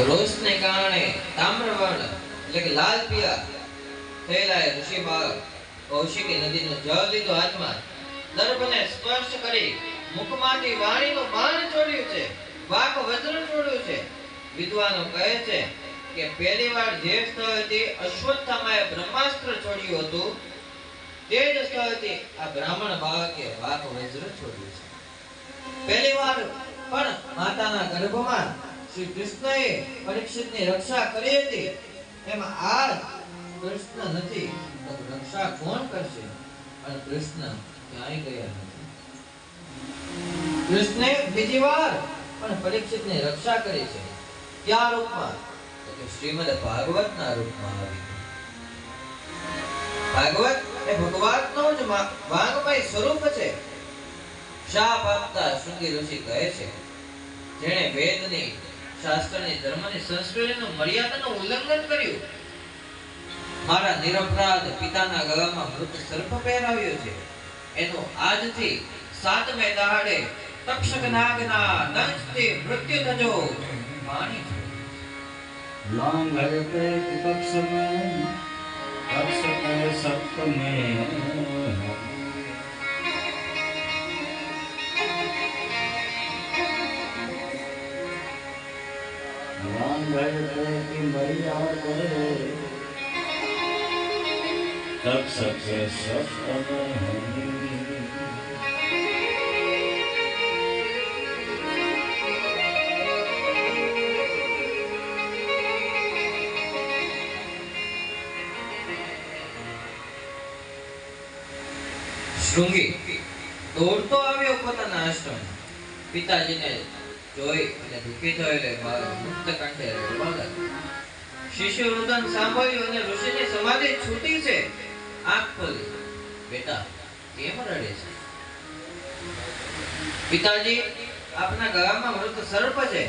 રોષને કારણે તામ્રવર્ણ એટલે કે લાલ પીળા થયેલા ઋષિ બાળક કૌશિકી નદીનો જળ લીધો હાથમાં, દર્ભને સ્પર્શ કરી મુખમાંથી વાણીનું બાણ છોડ્યું છે, વાક વજ્ર છોડ્યું છે. વિદ્વાનો કહે છે કે પહેલી વાર જે સ્થળથી અશ્વત્થામાએ બ્રહ્માસ્ત્ર છોડ્યું હતું તે જ સ્થળથી આ બ્રાહ્મણ બાળકે વાક વજ્ર છોડ્યું છે. પહેલી વાર પણ માતાના ગર્ભમાં શ્રી કૃષ્ણએ પરીક્ષિતની રક્ષા કરી હતી, એમાં આ કૃષ્ણ નથી તો રક્ષા કોણ કરશે? અને કૃષ્ણ ક્યાંય ગયા નથી. કૃષ્ણે બીજી વાર પણ પરીક્ષિતની રક્ષા કરી છે. ક્યાં રૂપમાં? તો કે શ્રીમદ ભાગવતના રૂપમાં આવી. ભાગવત એ ભગવાનનો જ વાંગમય સ્વરૂપ છે. શાપ આપતા શૃંગી ઋષિ કહે છે, જેણે વેદની, શાસ્ત્રની, ધર્મની, સંસ્કૃતિનું, મર્યાદાનું ઉલ્લંઘન કર્યું, મારા નિરપરાધ પિતાના ગળામાં મૃત સર્પ પહેરાવ્યો છે, એનું આજથી 7મે દહાડે તક્ષક નાગના દંશથી મૃત્યુ થજો. પાણી लांग हरे पे पक्ष में पक्ष में सत्य में लांग हरे पे की मरिया करे तक्षक से सत्य में શૃંગી દોડતો આવ્યો પોતાના આશ્રમ. પિતાજીને જોઈ અને દુઃખી થયેલો મુક્ત કંઠે રડવા લાગ્યો. શિશુ રુદન સાંભળ્યું અને ઋષિની સમાધિ છૂટી છે. આંખ ખોલી, બેટા કેમ રડે છે? પિતાજી, આપના ગળામાં મૃત સર્પ છે,